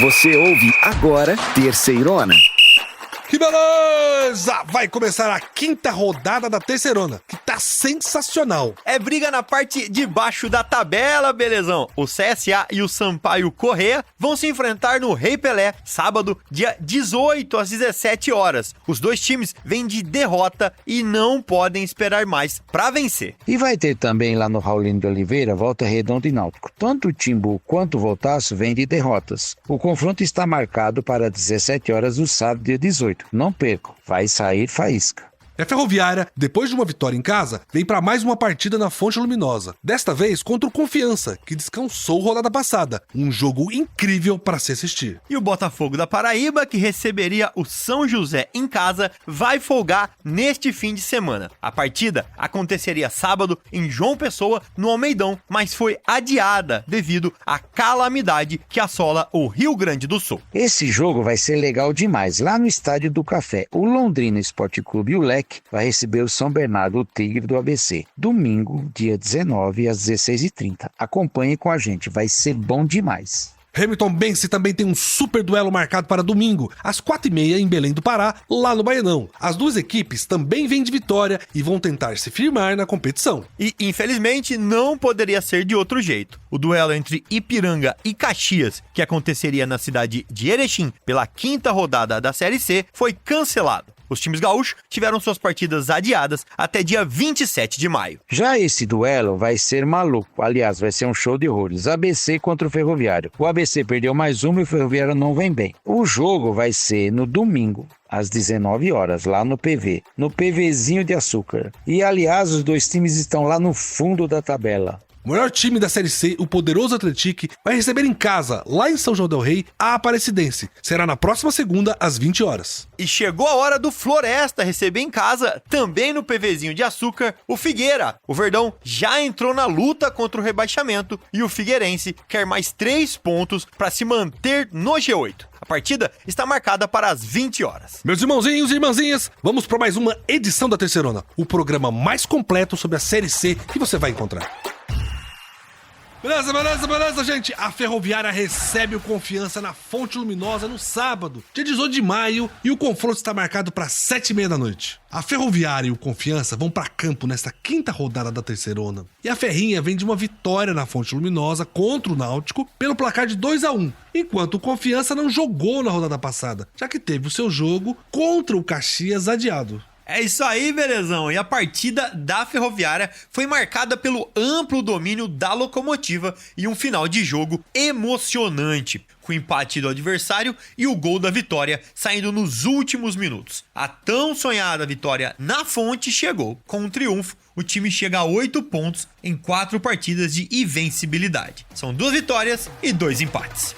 Você ouve agora Terceirona. Que beleza! Vai começar a quinta rodada da Terceirona, que tá sensacional. É briga na parte de baixo da tabela, belezão. O CSA e o Sampaio Corrêa vão se enfrentar no Rei Pelé, sábado, dia 18 às 17 horas. Os dois times vêm de derrota e não podem esperar mais pra vencer. E vai ter também lá no Raulino de Oliveira, Volta Redonda e Náutico. Tanto o Timbu quanto o Voltaço vêm de derrotas. O confronto está marcado para 17 horas do sábado, dia 18. Não percam, vai sair faísca. A Ferroviária, depois de uma vitória em casa, vem para mais uma partida na Fonte Luminosa. Desta vez contra o Confiança, que descansou rodada passada. Um jogo incrível para se assistir. E o Botafogo da Paraíba, que receberia o São José em casa, vai folgar neste fim de semana. A partida aconteceria sábado em João Pessoa, no Almeidão, mas foi adiada devido à calamidade que assola o Rio Grande do Sul. Esse jogo vai ser legal demais. Lá no Estádio do Café, o Londrina Esporte Clube e o Leque vai receber o São Bernardo, o Tigre do ABC. Domingo, dia 19, às 16h30. Acompanhe com a gente, vai ser bom demais. Hamilton Bense também tem um super duelo marcado para domingo, às 4h30 em Belém do Pará, lá no Baianão. As duas equipes também vêm de vitória e vão tentar se firmar na competição. E, infelizmente, não poderia ser de outro jeito. O duelo entre Ipiranga e Caxias, que aconteceria na cidade de Erechim pela quinta rodada da Série C, foi cancelado. Os times gaúchos tiveram suas partidas adiadas até dia 27 de maio. Já esse duelo vai ser maluco. Aliás, vai ser um show de horrores. ABC contra o Ferroviário. O ABC perdeu mais uma e o Ferroviário não vem bem. O jogo vai ser no domingo, às 19 horas, lá no PV. No PVzinho de açúcar. E, aliás, os dois times estão lá no fundo da tabela. O maior time da Série C, o poderoso Atlético, vai receber em casa, lá em São João del Rei, a Aparecidense. Será na próxima segunda, às 20 horas. E chegou a hora do Floresta receber em casa, também no PVzinho de açúcar, o Figueira. O Verdão já entrou na luta contra o rebaixamento e o Figueirense quer mais 3 pontos para se manter no G8. A partida está marcada para as 20 horas. Meus irmãozinhos e irmãzinhas, vamos para mais uma edição da Terceirona, o programa mais completo sobre a Série C que você vai encontrar. Beleza, gente. A Ferroviária recebe o Confiança na Fonte Luminosa no sábado, dia 18 de maio, e o confronto está marcado para 7h30 da noite. A Ferroviária e o Confiança vão para campo nesta quinta rodada da Terceirona. E a Ferrinha vem de uma vitória na Fonte Luminosa contra o Náutico pelo placar de 2-1, enquanto o Confiança não jogou na rodada passada, já que teve o seu jogo contra o Caxias adiado. É isso aí, belezão. E a partida da Ferroviária foi marcada pelo amplo domínio da Locomotiva e um final de jogo emocionante, com o empate do adversário e o gol da vitória saindo nos últimos minutos. A tão sonhada vitória na Fonte chegou. Com um triunfo, o time chega a 8 pontos em 4 partidas de invencibilidade. São 2 vitórias e 2 empates.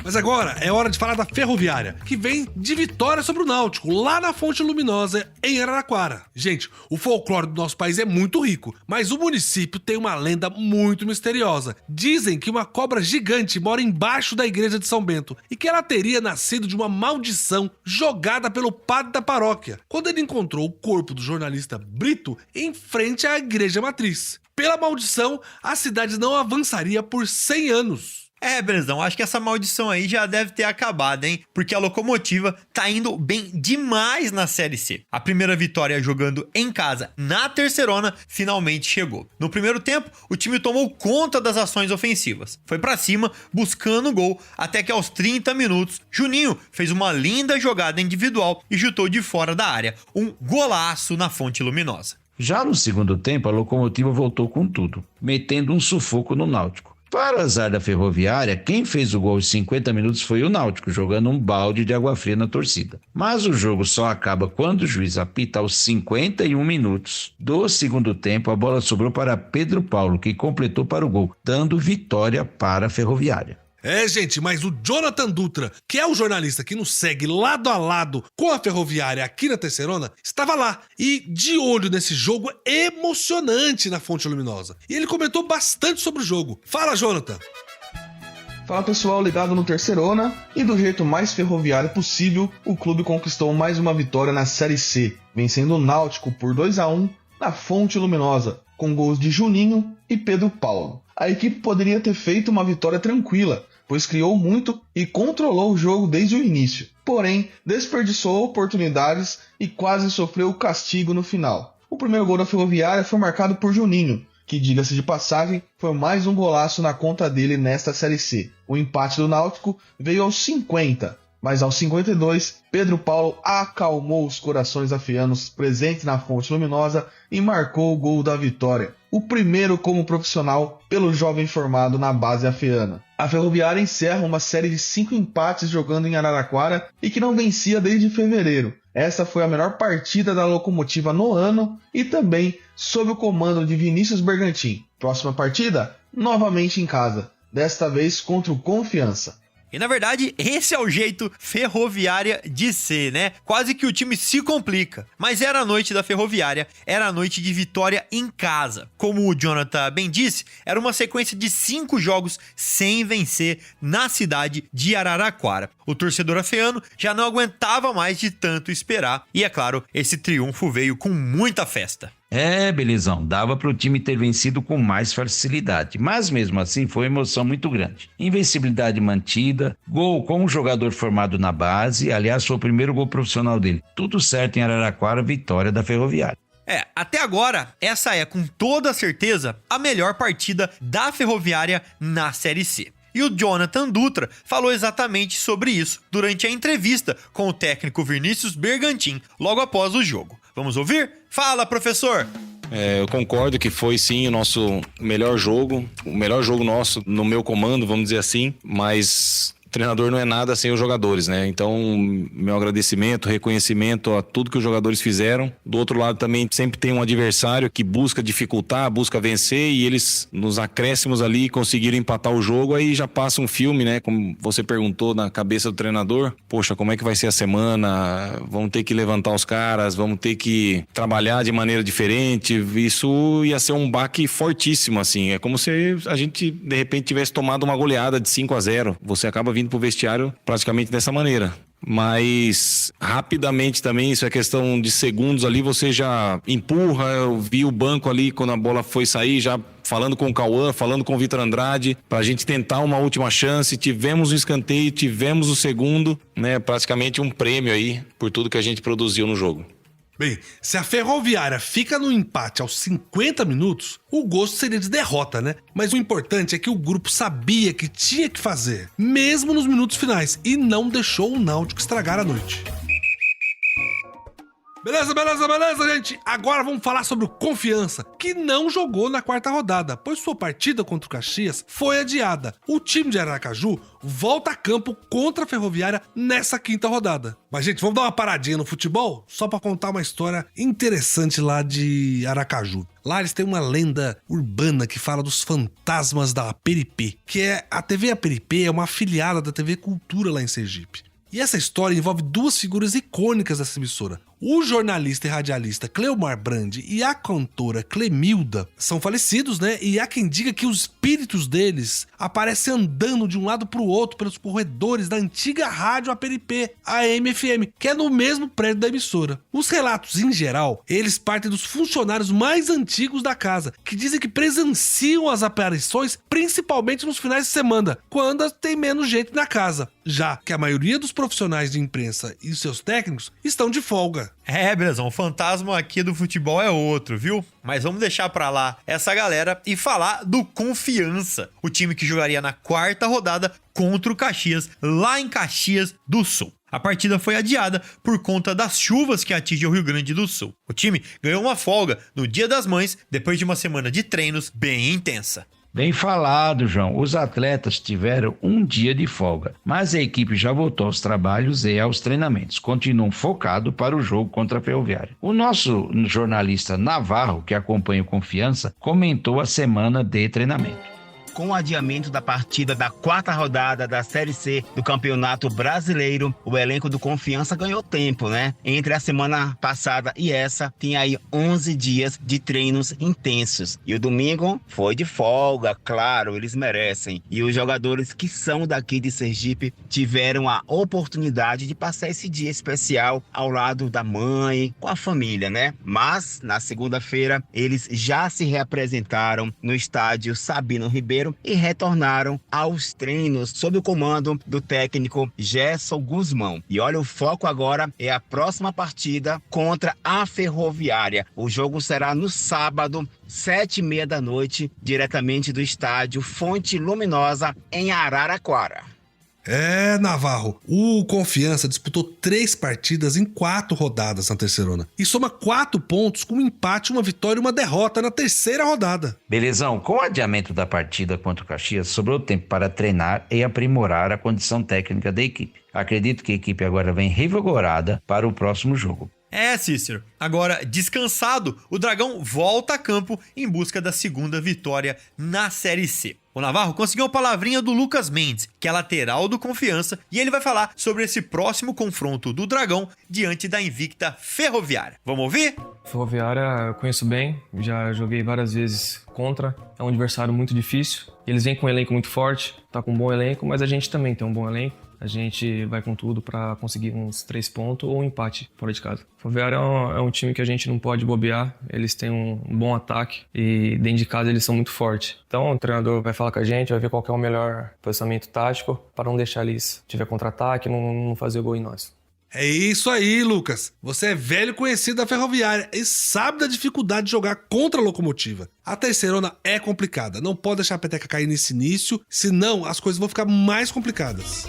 Mas agora é hora de falar da Ferroviária, que vem de vitória sobre o Náutico, lá na Fonte Luminosa, em Araraquara. Gente, o folclore do nosso país é muito rico, mas o município tem uma lenda muito misteriosa. Dizem que uma cobra gigante mora embaixo da igreja de São Bento e que ela teria nascido de uma maldição jogada pelo padre da paróquia, quando ele encontrou o corpo do jornalista Brito em frente à igreja matriz. Pela maldição, a cidade não avançaria por 100 anos. É, belezão, acho que essa maldição aí já deve ter acabado, hein? Porque a Locomotiva tá indo bem demais na Série C. A primeira vitória jogando em casa na Terceirona finalmente chegou. No primeiro tempo, o time tomou conta das ações ofensivas. Foi pra cima, buscando gol, até que aos 30 minutos, Juninho fez uma linda jogada individual e chutou de fora da área. Um golaço na Fonte Luminosa. Já no segundo tempo, a Locomotiva voltou com tudo, metendo um sufoco no Náutico. Para o azar da Ferroviária, quem fez o gol aos 50 minutos foi o Náutico, jogando um balde de água fria na torcida. Mas o jogo só acaba quando o juiz apita aos 51 minutos do segundo tempo. A bola sobrou para Pedro Paulo, que completou para o gol, dando vitória para a Ferroviária. É, gente, mas o Jonathan Dutra, que é o jornalista que nos segue lado a lado com a Ferroviária aqui na Terceirona, estava lá e de olho nesse jogo emocionante na Fonte Luminosa. E ele comentou bastante sobre o jogo. Fala, Jonathan! Fala, pessoal, ligado no Terceirona, e do jeito mais ferroviário possível, o clube conquistou mais uma vitória na Série C, vencendo o Náutico por 2-1 na Fonte Luminosa, com gols de Juninho e Pedro Paulo. A equipe poderia ter feito uma vitória tranquila, pois criou muito e controlou o jogo desde o início. Porém, desperdiçou oportunidades e quase sofreu castigo no final. O primeiro gol da Ferroviária foi marcado por Juninho, que, diga-se de passagem, foi mais um golaço na conta dele nesta Série C. O empate do Náutico veio aos 50, mas aos 52, Pedro Paulo acalmou os corações afianos presentes na Fonte Luminosa e marcou o gol da vitória, o primeiro como profissional pelo jovem formado na base afiana. A Ferroviária encerra uma série de 5 empates jogando em Araraquara e que não vencia desde fevereiro. Essa foi a melhor partida da Locomotiva no ano e também sob o comando de Vinícius Bergantin. Próxima partida, novamente em casa, desta vez contra o Confiança. E na verdade, esse é o jeito Ferroviária de ser, né? Quase que o time se complica. Mas era a noite da Ferroviária, era a noite de vitória em casa. Como o Jonathan bem disse, era uma sequência de 5 jogos sem vencer na cidade de Araraquara. O torcedor afiano já não aguentava mais de tanto esperar. E é claro, esse triunfo veio com muita festa. Belezão, dava para o time ter vencido com mais facilidade, mas mesmo assim foi uma emoção muito grande. Invencibilidade mantida, gol com um jogador formado na base, aliás foi o primeiro gol profissional dele. Tudo certo em Araraquara, vitória da Ferroviária. Até agora, essa é com toda certeza a melhor partida da Ferroviária na Série C. E o Jonathan Dutra falou exatamente sobre isso durante a entrevista com o técnico Vinícius Bergantin logo após o jogo. Vamos ouvir? Fala, professor! Eu concordo que foi sim o nosso melhor jogo, o melhor jogo nosso no meu comando, vamos dizer assim, mas o treinador não é nada sem os jogadores, né? Então, meu agradecimento, reconhecimento a tudo que os jogadores fizeram. Do outro lado também sempre tem um adversário que busca dificultar, busca vencer e eles nos acréscimos ali conseguiram empatar o jogo, aí já passa um filme, né? Como você perguntou na cabeça do treinador, poxa, como é que vai ser a semana? Vamos ter que levantar os caras, vamos ter que trabalhar de maneira diferente. Isso ia ser um baque fortíssimo, assim. É como se a gente, de repente, tivesse tomado uma goleada de 5-0. Você acaba vindo pro vestiário praticamente dessa maneira. Mas rapidamente também, isso é questão de segundos ali, você já empurra. Eu vi o banco ali quando a bola foi sair, já falando com o Cauã, falando com o Vitor Andrade, pra gente tentar uma última chance. Tivemos um escanteio, tivemos o segundo, né? Praticamente um prêmio aí por tudo que a gente produziu no jogo. Bem, se a Ferroviária fica no empate aos 50 minutos, o gosto seria de derrota, né? Mas o importante é que o grupo sabia que tinha que fazer, mesmo nos minutos finais, e não deixou o Náutico estragar a noite. Beleza, gente? Agora vamos falar sobre o Confiança, que não jogou na quarta rodada, pois sua partida contra o Caxias foi adiada. O time de Aracaju volta a campo contra a Ferroviária nessa quinta rodada. Mas, gente, vamos dar uma paradinha no futebol, só pra contar uma história interessante lá de Aracaju. Lá eles têm uma lenda urbana que fala dos fantasmas da Aperipê, que é a TV Aperipê, é uma afiliada da TV Cultura lá em Sergipe. E essa história envolve 2 figuras icônicas dessa emissora. O jornalista e radialista Cleomar Brandi e a cantora Clemilda são falecidos, né? E há quem diga que os espíritos deles aparecem andando de um lado para o outro pelos corredores da antiga rádio Aperipê, a AM/FM, que é no mesmo prédio da emissora. Os relatos, em geral, eles partem dos funcionários mais antigos da casa, que dizem que presenciam as aparições principalmente nos finais de semana, quando tem menos gente na casa, já que a maioria dos profissionais de imprensa e seus técnicos estão de folga. Beleza, o fantasma aqui do futebol é outro, viu? Mas vamos deixar pra lá essa galera e falar do Confiança, o time que jogaria na quarta rodada contra o Caxias, lá em Caxias do Sul. A partida foi adiada por conta das chuvas que atingem o Rio Grande do Sul. O time ganhou uma folga no Dia das Mães, depois de uma semana de treinos bem intensa. Bem falado, João. Os atletas tiveram um dia de folga, mas a equipe já voltou aos trabalhos e aos treinamentos. Continuam focados para o jogo contra a Ferroviária. O nosso jornalista Navarro, que acompanha o Confiança, comentou a semana de treinamento. com o adiamento da partida da 4ª rodada da Série C do Campeonato Brasileiro, o elenco do Confiança ganhou tempo, né? Entre a semana passada e essa, tem aí 11 dias de treinos intensos. E o domingo foi de folga, claro, eles merecem. E os jogadores que são daqui de Sergipe tiveram a oportunidade de passar esse dia especial ao lado da mãe, com a família, né? Mas, na segunda-feira, eles já se reapresentaram no estádio Sabino Ribeiro e retornaram aos treinos sob o comando do técnico Gerson Guzmão. E olha, o foco agora é a próxima partida contra a Ferroviária. O jogo será no sábado, 7h30 da noite, diretamente do estádio Fonte Luminosa, em Araraquara. Navarro, o Confiança disputou 3 partidas em 4 rodadas na terceirona e soma 4 pontos com um empate, uma vitória e uma derrota na terceira rodada. Belezão, com o adiamento da partida contra o Caxias, sobrou tempo para treinar e aprimorar a condição técnica da equipe. Acredito que a equipe agora vem revigorada para o próximo jogo. Cícero. Agora, descansado, o Dragão volta a campo em busca da segunda vitória na Série C. O Navarro conseguiu uma palavrinha do Lucas Mendes, que é lateral do Confiança, e ele vai falar sobre esse próximo confronto do Dragão diante da invicta Ferroviária. Vamos ouvir? Ferroviária eu conheço bem, já joguei várias vezes contra, é um adversário muito difícil. Eles vêm com um elenco muito forte, tá com um bom elenco, mas a gente também tem um bom elenco. A gente vai com tudo para conseguir uns 3 pontos ou um empate fora de casa. O Ferroviária é um time que a gente não pode bobear. Eles têm um bom ataque e dentro de casa eles são muito fortes. Então o treinador vai falar com a gente, vai ver qual que é o melhor posicionamento tático para não deixar eles tiver contra-ataque e não fazer gol em nós. É isso aí, Lucas. Você é velho conhecido da Ferroviária e sabe da dificuldade de jogar contra a Locomotiva. A terceirona é complicada, não pode deixar a peteca cair nesse início, senão as coisas vão ficar mais complicadas.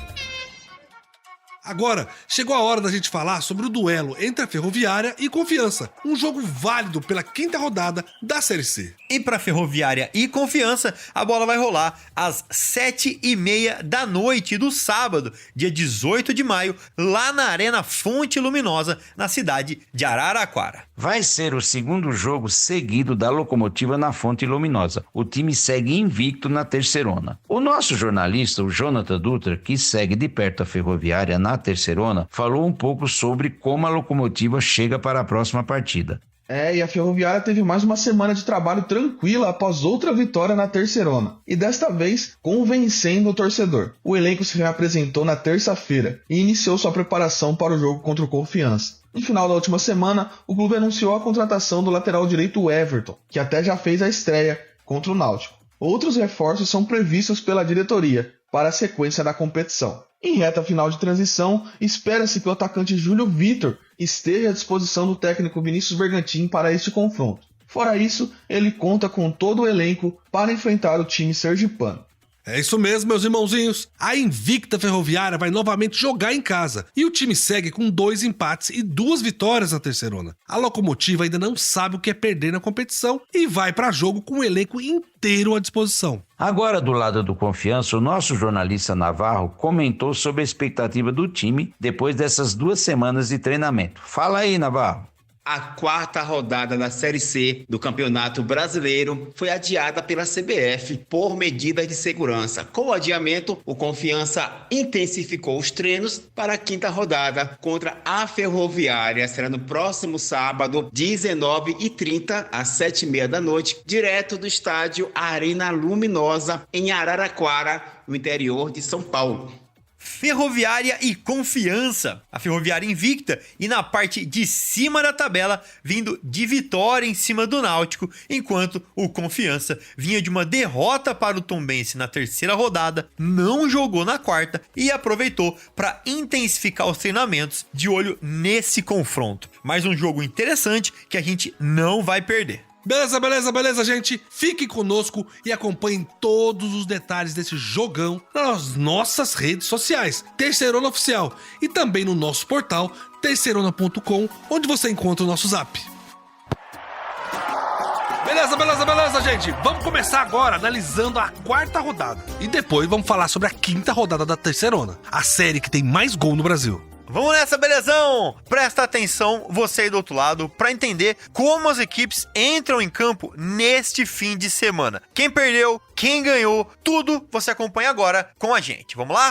Agora, chegou a hora da gente falar sobre o duelo entre a Ferroviária e Confiança, um jogo válido pela 5ª rodada da Série C. E para Ferroviária e Confiança, a bola vai rolar às 7h30 da noite do sábado, dia 18 de maio, lá na Arena Fonte Luminosa, na cidade de Araraquara. Vai ser o segundo jogo seguido da Locomotiva na Fonte Luminosa. O time segue invicto na terceirona. O nosso jornalista, o Jonathan Dutra, que segue de perto a Ferroviária na terceirona, falou um pouco sobre como a Locomotiva chega para a próxima partida. E a Ferroviária teve mais uma semana de trabalho tranquila após outra vitória na terceirona, e desta vez convencendo o torcedor. O elenco se reapresentou na terça-feira e iniciou sua preparação para o jogo contra o Confiança. No final da última semana, o clube anunciou a contratação do lateral direito Everton, que até já fez a estreia contra o Náutico. Outros reforços são previstos pela diretoria para a sequência da competição. Em reta final de transição, espera-se que o atacante Júlio Vitor esteja à disposição do técnico Vinícius Bergantin para este confronto. Fora isso, ele conta com todo o elenco para enfrentar o time sergipano. É isso mesmo, meus irmãozinhos. A invicta Ferroviária vai novamente jogar em casa e o time segue com 2 empates e 2 vitórias na terceirona. A Locomotiva ainda não sabe o que é perder na competição e vai para jogo com o elenco inteiro à disposição. Agora, do lado do Confiança, o nosso jornalista Navarro comentou sobre a expectativa do time depois dessas 2 semanas de treinamento. Fala aí, Navarro. A 4ª rodada da Série C do Campeonato Brasileiro foi adiada pela CBF por medidas de segurança. Com o adiamento, o Confiança intensificou os treinos para a 5ª rodada contra a Ferroviária. Será no próximo sábado, 19h30, às 7h30 da noite, direto do estádio Arena Luminosa, em Araraquara, no interior de São Paulo. Ferroviária e Confiança. A Ferroviária invicta e na parte de cima da tabela, vindo de vitória em cima do Náutico, enquanto o Confiança vinha de uma derrota para o Tombense na terceira rodada, não jogou na 4ª e aproveitou para intensificar os treinamentos de olho nesse confronto. Mais um jogo interessante que a gente não vai perder. Beleza, gente? Fiquem conosco e acompanhem todos os detalhes desse jogão nas nossas redes sociais, Terceirona Oficial, e também no nosso portal, terceirona.com, onde você encontra o nosso zap. Beleza, gente? Vamos começar agora analisando a 4ª rodada. E depois vamos falar sobre a 5ª rodada da Terceirona, a série que tem mais gol no Brasil. Vamos nessa, belezão? Presta atenção, você aí do outro lado, para entender como as equipes entram em campo neste fim de semana. Quem perdeu, quem ganhou, tudo você acompanha agora com a gente. Vamos lá?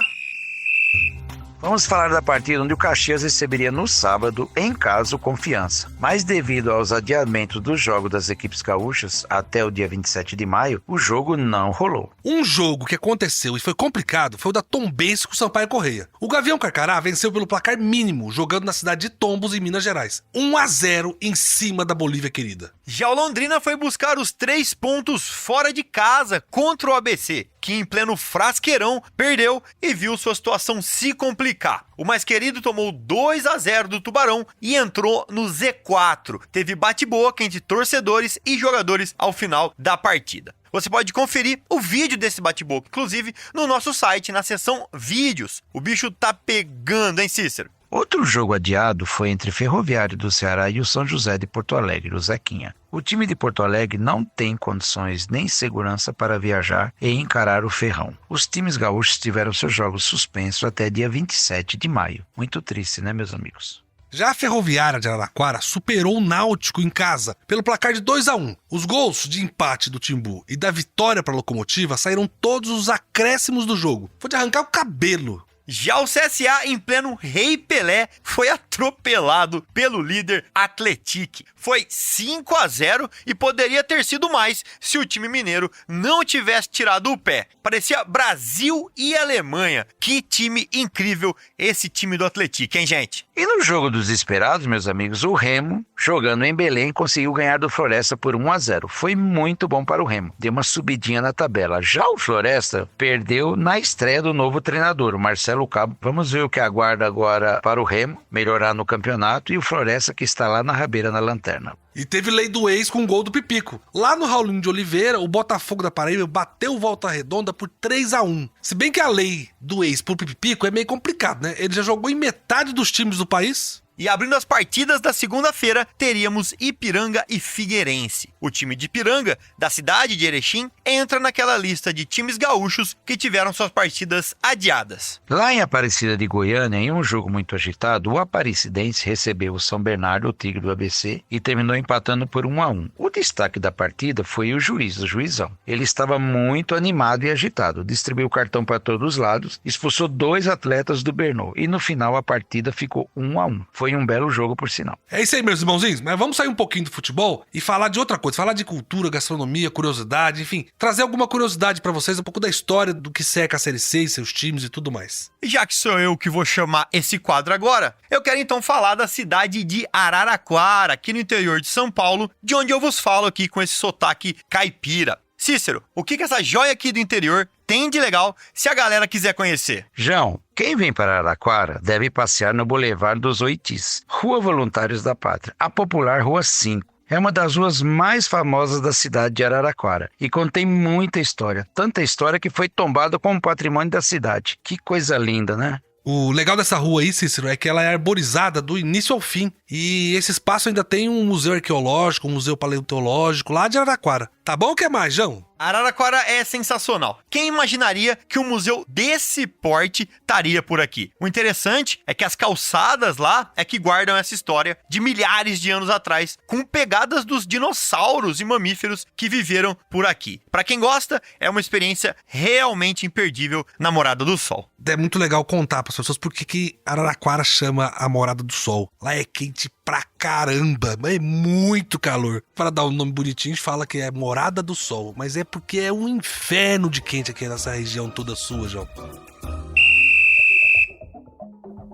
Vamos falar da partida onde o Caxias receberia no sábado, em casa, o Confiança. Mas devido aos adiamentos dos jogos das equipes gaúchas até o dia 27 de maio, o jogo não rolou. Um jogo que aconteceu e foi complicado foi o da Tombense com o Sampaio Corrêa. O Gavião Carcará venceu pelo placar mínimo, jogando na cidade de Tombos, em Minas Gerais. 1-0 em cima da Bolívia querida. Já o Londrina foi buscar os 3 pontos fora de casa contra o ABC, que em pleno frasqueirão perdeu e viu sua situação se complicar. O mais querido tomou 2-0 do Tubarão e entrou no Z4. Teve bate-boca entre torcedores e jogadores ao final da partida. Você pode conferir o vídeo desse bate-boca, inclusive, no nosso site, na seção Vídeos. O bicho tá pegando, hein, Cícero? Outro jogo adiado foi entre Ferroviário do Ceará e o São José de Porto Alegre, o Zequinha. O time de Porto Alegre não tem condições nem segurança para viajar e encarar o Ferrão. Os times gaúchos tiveram seus jogos suspensos até dia 27 de maio. Muito triste, né, meus amigos? Já a Ferroviária de Araraquara superou o Náutico em casa pelo placar de 2-1. Os gols de empate do Timbu e da vitória para a Locomotiva saíram todos os acréscimos do jogo. Foi de arrancar o cabelo. Já o CSA, em pleno Rei Pelé, foi atropelado pelo líder Atlético. Foi 5-0 e poderia ter sido mais se o time mineiro não tivesse tirado o pé. Parecia Brasil e Alemanha. Que time incrível esse time do Atlético, hein, gente? E no jogo dos esperados, meus amigos, o Remo, jogando em Belém, conseguiu ganhar do Floresta por 1-0. Foi muito bom para o Remo. Deu uma subidinha na tabela. Já o Floresta perdeu na estreia do novo treinador, o Marcelo Cabo. Vamos ver o que aguarda agora para o Remo, melhorar no campeonato, e o Floresta que está lá na rabeira, na lanterna. E teve lei do ex com gol do Pipico. Lá no Raulinho de Oliveira, o Botafogo da Paraíba bateu Volta Redonda por 3-1. Se bem que a lei do ex por Pipico é meio complicado, né? Ele já jogou em metade dos times do país. E abrindo as partidas da segunda-feira, teríamos Ipiranga e Figueirense. O time de Ipiranga, da cidade de Erechim, entra naquela lista de times gaúchos que tiveram suas partidas adiadas. Lá em Aparecida de Goiânia, em um jogo muito agitado, o Aparecidense recebeu o São Bernardo, o Tigre do ABC, e terminou empatando por 1-1. O destaque da partida foi o juizão. Ele estava muito animado e agitado, distribuiu o cartão para todos os lados, expulsou 2 atletas do Bernô, e no final a partida ficou 1-1. Foi um belo jogo, por sinal. É isso aí, meus irmãozinhos, mas vamos sair um pouquinho do futebol e falar de outra coisa, falar de cultura, gastronomia, curiosidade, enfim, trazer alguma curiosidade pra vocês, um pouco da história do que seca a Série C e seus times e tudo mais. E já que sou eu que vou chamar esse quadro agora, eu quero então falar da cidade de Araraquara, aqui no interior de São Paulo, de onde eu vos falo aqui com esse sotaque caipira. Cícero, o que essa joia aqui do interior tem de legal se a galera quiser conhecer? João, quem vem para Araraquara deve passear no Boulevard dos Oitis, Rua Voluntários da Pátria, a popular Rua 5. É uma das ruas mais famosas da cidade de Araraquara e contém muita história. Tanta história que foi tombada como patrimônio da cidade. Que coisa linda, né? O legal dessa rua aí, Cícero, é que ela é arborizada do início ao fim. E esse espaço ainda tem um museu arqueológico, um museu paleontológico lá de Araraquara. Tá bom ou quer mais, João? Araraquara é sensacional. Quem imaginaria que um museu desse porte estaria por aqui? O interessante é que as calçadas lá é que guardam essa história de milhares de anos atrás, com pegadas dos dinossauros e mamíferos que viveram por aqui. Pra quem gosta, é uma experiência realmente imperdível na Morada do Sol. É muito legal contar pras pessoas por que Araraquara chama a Morada do Sol. Lá é quente pra caramba, mas é muito calor. Para dar um nome bonitinho, a gente fala que é Morada do Sol, mas é porque é um inferno de quente aqui nessa região toda sua, João.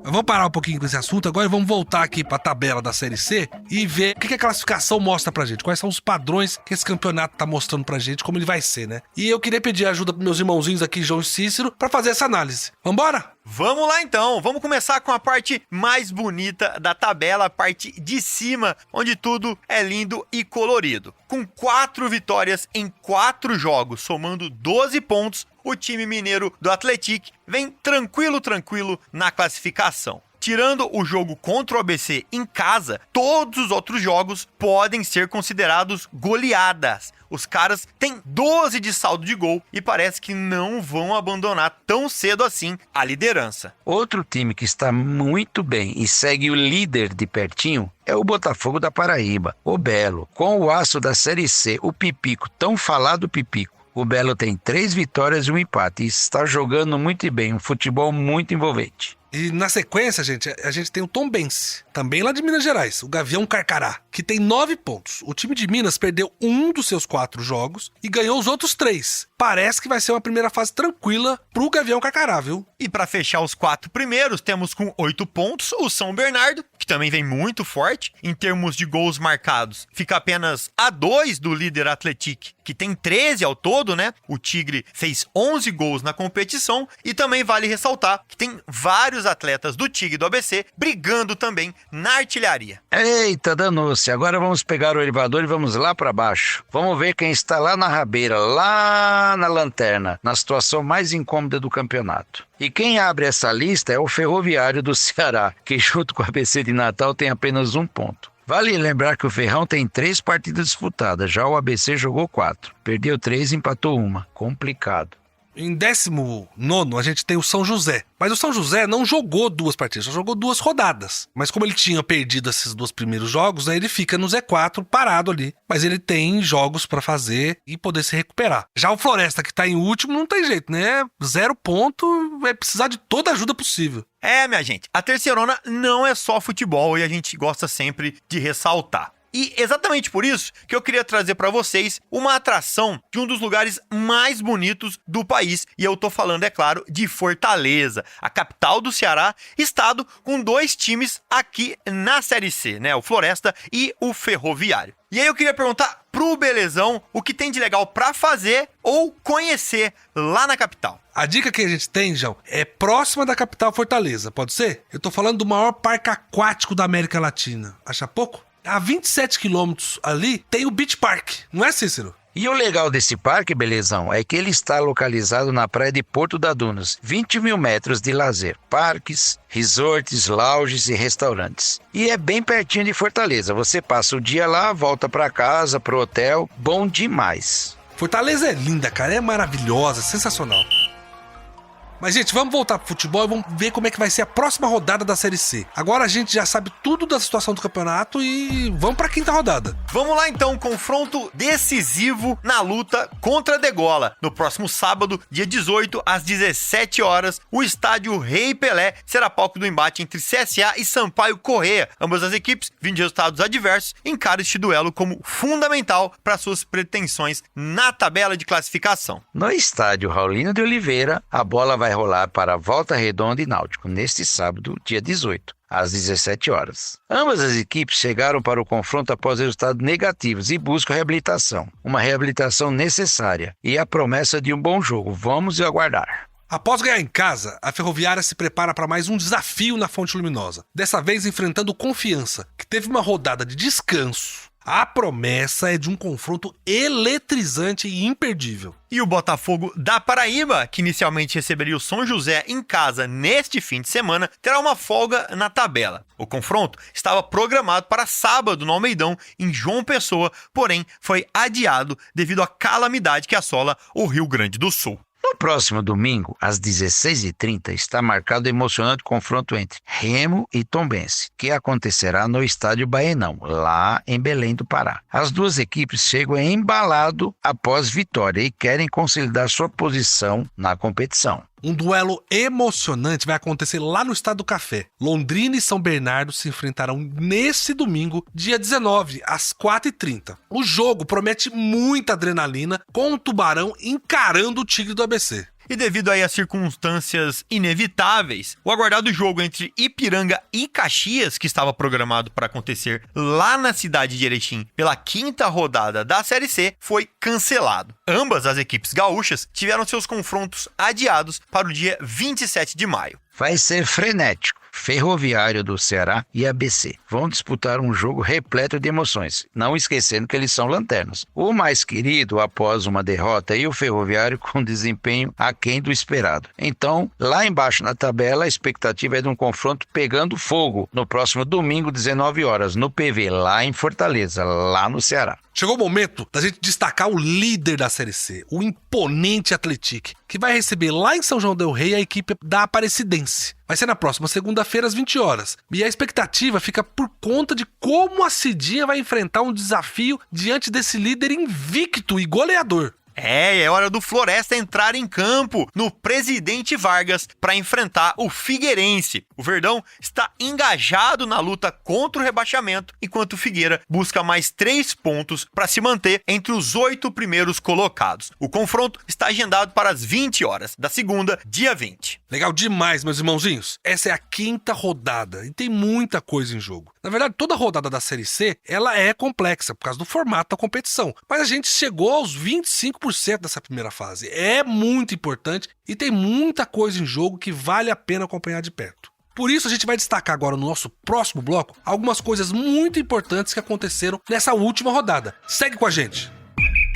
Vamos parar um pouquinho com esse assunto agora e vamos voltar aqui para a tabela da Série C e ver o que a classificação mostra pra gente, quais são os padrões que esse campeonato tá mostrando pra gente, como ele vai ser, né? E eu queria pedir ajuda pros meus irmãozinhos aqui, João e Cícero, para fazer essa análise. Vambora? Vamos lá então, vamos começar com a parte mais bonita da tabela, a parte de cima, onde tudo é lindo e colorido. Com 4 vitórias em 4 jogos, somando 12 pontos, o time mineiro do Atlético vem tranquilo na classificação. Tirando o jogo contra o ABC em casa, todos os outros jogos podem ser considerados goleadas. Os caras têm 12 de saldo de gol e parece que não vão abandonar tão cedo assim a liderança. Outro time que está muito bem e segue o líder de pertinho é o Botafogo da Paraíba, o Belo. Com o aço da Série C, o Pipico, tão falado Pipico. O Belo tem 3 vitórias e um empate e está jogando muito bem, um futebol muito envolvente. E na sequência, a gente tem o Tombense, também lá de Minas Gerais, o Gavião Carcará, que tem 9 pontos. O time de Minas perdeu um dos seus 4 jogos e ganhou os outros 3. Parece que vai ser uma primeira fase tranquila pro Gavião Carcará, viu? E para fechar os 4 primeiros, temos com 8 pontos o São Bernardo, que também vem muito forte em termos de gols marcados. Fica apenas a 2 do líder Atlético, que tem 13 ao todo, né? O Tigre fez 11 gols na competição e também vale ressaltar que tem vários atletas do Tigre e do ABC brigando também na artilharia. Eita, danou-se. Agora vamos pegar o elevador e vamos lá para baixo. Vamos ver quem está lá na rabeira, lá na lanterna, na situação mais incômoda do campeonato. E quem abre essa lista é o Ferroviário do Ceará, que junto com o ABC de Natal tem apenas 1 ponto. Vale lembrar que o Ferrão tem 3 partidas disputadas, já o ABC jogou 4. Perdeu 3 e empatou 1. Complicado. Em 19º, a gente tem o São José. Mas o São José não jogou 2 partidas, só jogou 2 rodadas. Mas como ele tinha perdido esses 2 primeiros jogos, né, ele fica no Z4 parado ali. Mas ele tem jogos pra fazer e poder se recuperar. Já o Floresta, que tá em último, não tem jeito, né? 0 ponto, vai precisar de toda a ajuda possível. Minha gente, a Terceirona não é só futebol e a gente gosta sempre de ressaltar. E exatamente por isso que eu queria trazer para vocês uma atração de um dos lugares mais bonitos do país. E eu tô falando, é claro, de Fortaleza, a capital do Ceará, estado com 2 times aqui na Série C, né? O Floresta e o Ferroviário. E aí eu queria perguntar pro Belezão o que tem de legal para fazer ou conhecer lá na capital. A dica que a gente tem, João, é próxima da capital Fortaleza, pode ser? Eu tô falando do maior parque aquático da América Latina. Acha pouco? A 27 quilômetros ali tem o Beach Park, não é, Cícero? E o legal desse parque, Belezão, é que ele está localizado na praia de Porto da Dunas, 20 mil metros de lazer, parques, resorts, lounges e restaurantes. E é bem pertinho de Fortaleza, você passa o dia lá, volta para casa, pro hotel, bom demais. Fortaleza é linda, cara, é maravilhosa, sensacional. Mas, gente, vamos voltar pro futebol e vamos ver como é que vai ser a próxima rodada da Série C. Agora a gente já sabe tudo da situação do campeonato e vamos pra 5ª rodada. Vamos lá, então, confronto decisivo na luta contra a Degola. No próximo sábado, dia 18, às 17 horas, o estádio Rei Pelé será palco do embate entre CSA e Sampaio Corrêa. Ambas as equipes, vindo de resultados adversos, encaram este duelo como fundamental para suas pretensões na tabela de classificação. No estádio Raulino de Oliveira, a bola vai rolar para Volta Redonda e Náutico neste sábado, dia 18, às 17 horas. Ambas as equipes chegaram para o confronto após resultados negativos e buscam reabilitação. Uma reabilitação necessária e a promessa de um bom jogo. Vamos aguardar. Após ganhar em casa, a Ferroviária se prepara para mais um desafio na Fonte Luminosa. Dessa vez enfrentando o Confiança, que teve uma rodada de descanso. A promessa é de um confronto eletrizante e imperdível. E o Botafogo da Paraíba, que inicialmente receberia o São José em casa neste fim de semana, terá uma folga na tabela. O confronto estava programado para sábado no Almeidão, em João Pessoa, porém foi adiado devido à calamidade que assola o Rio Grande do Sul. No próximo domingo, às 16h30, está marcado o emocionante confronto entre Remo e Tombense, que acontecerá no Estádio Baenão, lá em Belém do Pará. As duas equipes chegam embalado após vitória e querem consolidar sua posição na competição. Um duelo emocionante vai acontecer lá no Estádio do Café. Londrina e São Bernardo se enfrentarão nesse domingo, dia 19, às 4h30. O jogo promete muita adrenalina, com o Tubarão encarando o Tigre do ABC. E devido aí às circunstâncias inevitáveis, o aguardado jogo entre Ipiranga e Caxias, que estava programado para acontecer lá na cidade de Erechim pela 5ª rodada da Série C, foi cancelado. Ambas as equipes gaúchas tiveram seus confrontos adiados para o dia 27 de maio. Vai ser frenético. Ferroviário do Ceará e ABC. Vão disputar um jogo repleto de emoções, não esquecendo que eles são lanternas. O mais querido após uma derrota e o Ferroviário com desempenho aquém do esperado. Então, lá embaixo na tabela, a expectativa é de um confronto pegando fogo no próximo domingo, 19 horas, no PV, lá em Fortaleza, lá no Ceará. Chegou o momento da gente destacar o líder da Série C, o imponente Atlético, que vai receber lá em São João del Rei a equipe da Aparecidense. Vai ser na próxima segunda-feira às 20 horas. E a expectativa fica por conta de como a Cidinha vai enfrentar um desafio diante desse líder invicto e goleador. É hora do Floresta entrar em campo no Presidente Vargas para enfrentar o Figueirense. O Verdão está engajado na luta contra o rebaixamento, enquanto o Figueira busca mais 3 pontos para se manter entre os 8 primeiros colocados. O confronto está agendado para as 20 horas da segunda, dia 20. Legal demais, meus irmãozinhos. Essa é a 5ª rodada e tem muita coisa em jogo. Na verdade, toda rodada da Série C, ela é complexa por causa do formato da competição. Mas a gente chegou aos 25% dessa primeira fase. É muito importante e tem muita coisa em jogo que vale a pena acompanhar de perto. Por isso, a gente vai destacar agora no nosso próximo bloco algumas coisas muito importantes que aconteceram nessa última rodada. Segue com a gente!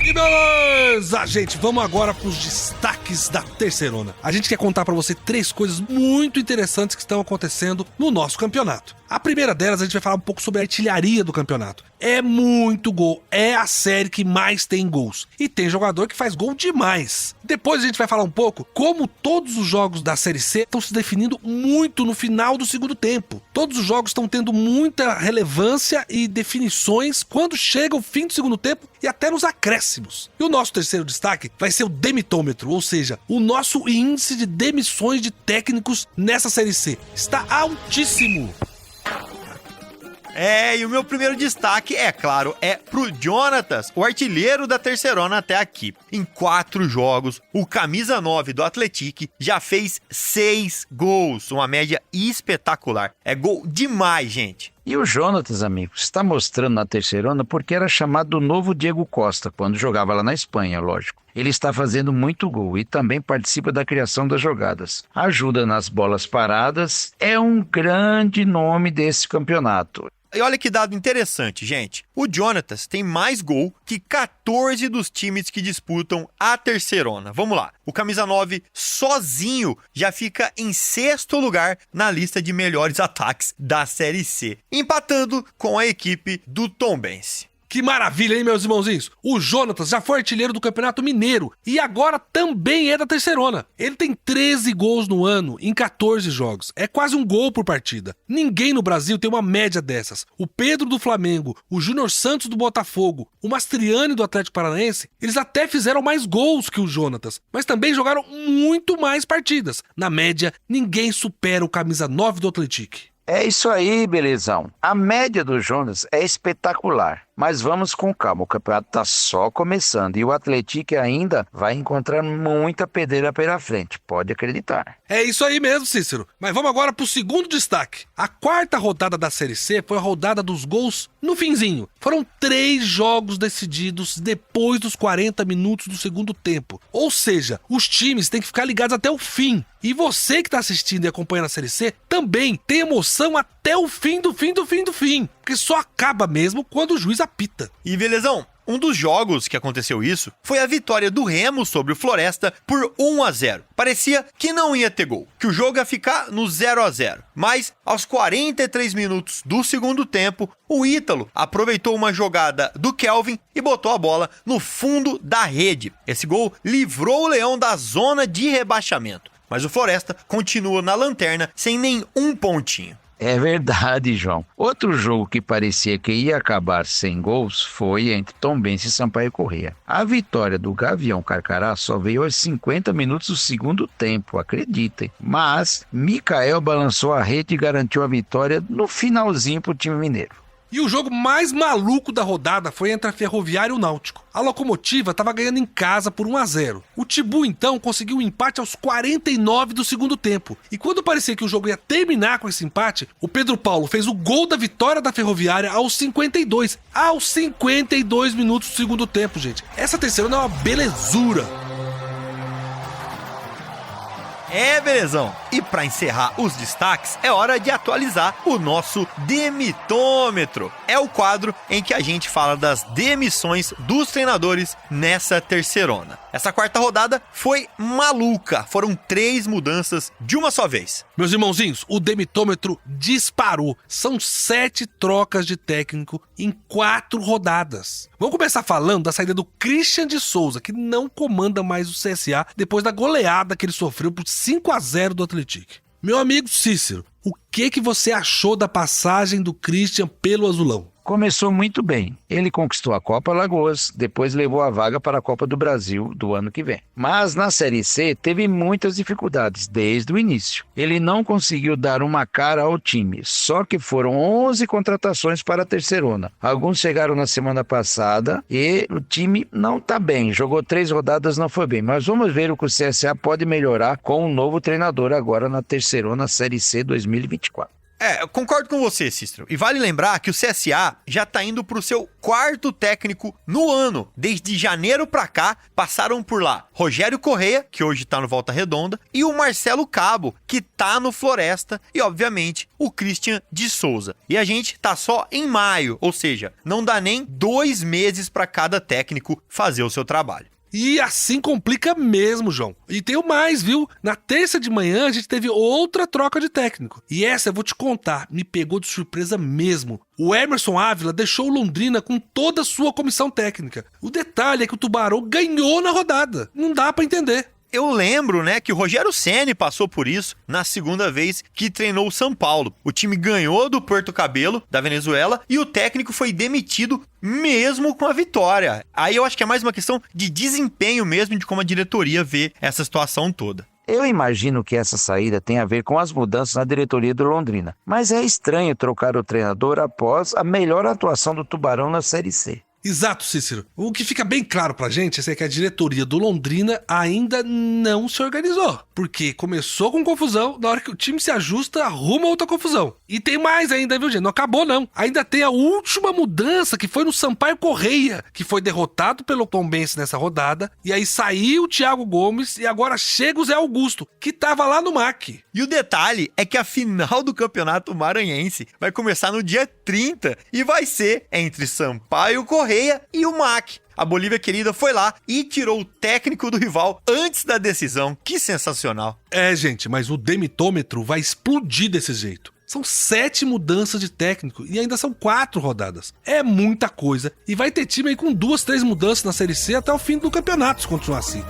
E beleza, gente, vamos agora para os destaques da Terceirona. A gente quer contar para você 3 coisas muito interessantes que estão acontecendo no nosso campeonato. A primeira delas, a gente vai falar um pouco sobre a artilharia do campeonato. É muito gol, é a série que mais tem gols. E tem jogador que faz gol demais. Depois a gente vai falar um pouco como todos os jogos da Série C estão se definindo muito no final do segundo tempo. Todos os jogos estão tendo muita relevância e definições quando chega o fim do segundo tempo e até nos acréscimos. E o nosso terceiro destaque vai ser o demitômetro, ou seja, o nosso índice de demissões de técnicos nessa Série C. Está altíssimo. E o meu primeiro destaque, é claro, é pro Jonatas, o artilheiro da Terceirona até aqui. Em 4 jogos, o camisa 9 do Atlético já fez 6 gols, uma média espetacular. É gol demais, gente. E o Jonatas, amigos, está mostrando na Terceirona porque era chamado do novo Diego Costa, quando jogava lá na Espanha, lógico. Ele está fazendo muito gol e também participa da criação das jogadas. Ajuda nas bolas paradas, é um grande nome desse campeonato. E olha que dado interessante, gente. O Jonatas tem mais gol que 14 dos times que disputam a Terceirona. Vamos lá. O camisa 9 sozinho já fica em 6º lugar na lista de melhores ataques da Série C, empatando com a equipe do Tombense. Que maravilha, hein, meus irmãozinhos? O Jonatas já foi artilheiro do Campeonato Mineiro e agora também é da Terceirona. Ele tem 13 gols no ano em 14 jogos. É quase um gol por partida. Ninguém no Brasil tem uma média dessas. O Pedro do Flamengo, o Júnior Santos do Botafogo, o Mastriani do Atlético Paranaense, eles até fizeram mais gols que o Jonatas, mas também jogaram muito mais partidas. Na média, ninguém supera o camisa 9 do Atlético. É isso aí, belezão. A média do Jonas é espetacular. Mas vamos com calma, o campeonato está só começando e o Atlético ainda vai encontrar muita pedreira pela frente, pode acreditar. É isso aí mesmo, Cícero. Mas vamos agora para o segundo destaque. A 4ª rodada da Série C foi a rodada dos gols no finzinho. Foram 3 jogos decididos depois dos 40 minutos do segundo tempo. Ou seja, os times têm que ficar ligados até o fim. E você que está assistindo e acompanhando a Série C também tem emoção até o fim do fim. Porque só acaba mesmo quando o juiz apita. E belezão, um dos jogos que aconteceu isso foi a vitória do Remo sobre o Floresta por 1-0. Parecia que não ia ter gol, que o jogo ia ficar no 0-0. Mas aos 43 minutos do segundo tempo, o Ítalo aproveitou uma jogada do Kelvin e botou a bola no fundo da rede. Esse gol livrou o Leão da zona de rebaixamento. Mas o Floresta continua na lanterna sem nenhum pontinho. É verdade, João. Outro jogo que parecia que ia acabar sem gols foi entre Tombense e Sampaio Corrêa. A vitória do Gavião Carcará só veio aos 50 minutos do segundo tempo, acreditem. Mas Mikael balançou a rede e garantiu a vitória no finalzinho para o time mineiro. E o jogo mais maluco da rodada foi entre a Ferroviária e o Náutico. A Locomotiva estava ganhando em casa por 1-0. O Tibu, então, conseguiu um empate aos 49 do segundo tempo. E quando parecia que o jogo ia terminar com esse empate, o Pedro Paulo fez o gol da vitória da Ferroviária aos 52. Aos 52 minutos do segundo tempo, gente. Essa Terceirona é uma belezura. É, belezão. E para encerrar os destaques, é hora de atualizar o nosso demitômetro. É o quadro em que a gente fala das demissões dos treinadores nessa terceirona. Essa quarta rodada foi maluca. Foram 3 mudanças de uma só vez. Meus irmãozinhos, o demitômetro disparou. São 7 trocas de técnico em 4 rodadas. Vamos começar falando da saída do Christian de Souza, que não comanda mais o CSA depois da goleada que ele sofreu por 5-0 do Atlético. Meu amigo Cícero, o que você achou da passagem do Christian pelo Azulão? Começou muito bem. Ele conquistou a Copa Alagoas, depois levou a vaga para a Copa do Brasil do ano que vem. Mas na Série C teve muitas dificuldades desde o início. Ele não conseguiu dar uma cara ao time, só que foram 11 contratações para a terceirona. Alguns chegaram na semana passada e o time não está bem. Jogou 3 rodadas, não foi bem. Mas vamos ver o que o CSA pode melhorar com um novo treinador agora na terceirona Série C 2024. Eu concordo com você, Cícero. E vale lembrar que o CSA já tá indo pro seu 4º técnico no ano. Desde janeiro pra cá, passaram por lá Rogério Correia, que hoje tá no Volta Redonda, e o Marcelo Cabo, que tá no Floresta, e obviamente o Christian de Souza. E a gente tá só em maio, ou seja, não dá nem 2 meses pra cada técnico fazer o seu trabalho. E assim complica mesmo, João. E tem o mais, viu? Na terça de manhã a gente teve outra troca de técnico. E essa eu vou te contar, me pegou de surpresa mesmo. O Emerson Ávila deixou o Londrina com toda a sua comissão técnica. O detalhe é que o Tubarão ganhou na rodada. Não dá pra entender. Eu lembro, que o Rogério Ceni passou por isso na segunda vez que treinou o São Paulo. O time ganhou do Porto Cabelo, da Venezuela, e o técnico foi demitido mesmo com a vitória. Aí eu acho que é mais uma questão de desempenho mesmo, de como a diretoria vê essa situação toda. Eu imagino que essa saída tem a ver com as mudanças na diretoria do Londrina. Mas é estranho trocar o treinador após a melhor atuação do Tubarão na Série C. Exato, Cícero. O que fica bem claro pra gente é que a diretoria do Londrina ainda não se organizou. Porque começou com confusão, na hora que o time se ajusta, arruma outra confusão. E tem mais ainda, viu, gente? Não acabou, não. Ainda tem a última mudança, que foi no Sampaio Correia, que foi derrotado pelo Tombense nessa rodada. E aí saiu o Thiago Gomes e agora chega o Zé Augusto, que tava lá no MAC. E o detalhe é que a final do Campeonato Maranhense vai começar no dia 30 e vai ser entre Sampaio Correia e o MAC. A Bolívia Querida foi lá e tirou o técnico do rival antes da decisão. Que sensacional. Gente, mas o demitômetro vai explodir desse jeito. São 7 mudanças de técnico e ainda são 4 rodadas. É muita coisa. E vai ter time aí com 2, 3 mudanças na Série C até o fim do campeonato, se continuar assim.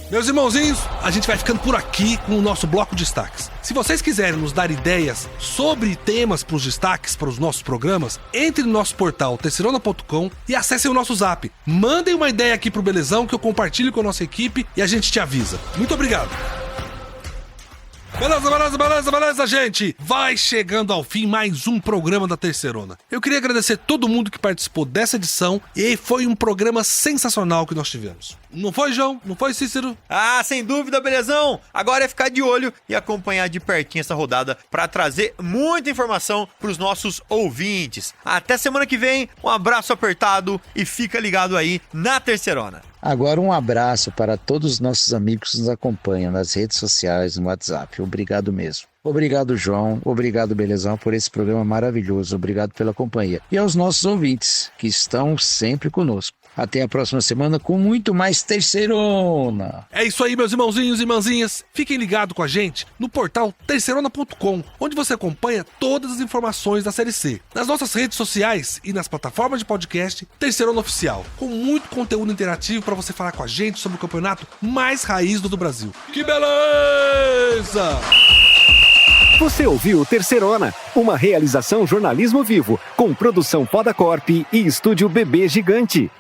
Meus irmãozinhos, a gente vai ficando por aqui com o nosso bloco de destaques. Se vocês quiserem nos dar ideias sobre temas para os destaques para os nossos programas, entre no nosso portal terceirona.com e acessem o nosso zap. Mandem uma ideia aqui pro Belezão que eu compartilho com a nossa equipe e a gente te avisa. Muito obrigado! Beleza, gente! Vai chegando ao fim mais um programa da Terceirona. Eu queria agradecer todo mundo que participou dessa edição e foi um programa sensacional que nós tivemos. Não foi, João? Não foi, Cícero? Sem dúvida, Belezão! Agora é ficar de olho e acompanhar de pertinho essa rodada para trazer muita informação para os nossos ouvintes. Até semana que vem, um abraço apertado e fica ligado aí na Terceirona. Agora um abraço para todos os nossos amigos que nos acompanham nas redes sociais, no WhatsApp. Obrigado mesmo. Obrigado, João. Obrigado, Belezão, por esse programa maravilhoso. Obrigado pela companhia. E aos nossos ouvintes, que estão sempre conosco. Até a próxima semana com muito mais Terceirona. É isso aí, meus irmãozinhos e irmãzinhas. Fiquem ligados com a gente no portal terceirona.com, onde você acompanha todas as informações da Série C. Nas nossas redes sociais e nas plataformas de podcast, Terceirona Oficial, com muito conteúdo interativo para você falar com a gente sobre o campeonato mais raiz do Brasil. Que beleza! Você ouviu Terceirona, uma realização jornalismo vivo, com produção Poda Corp e estúdio Bebê Gigante.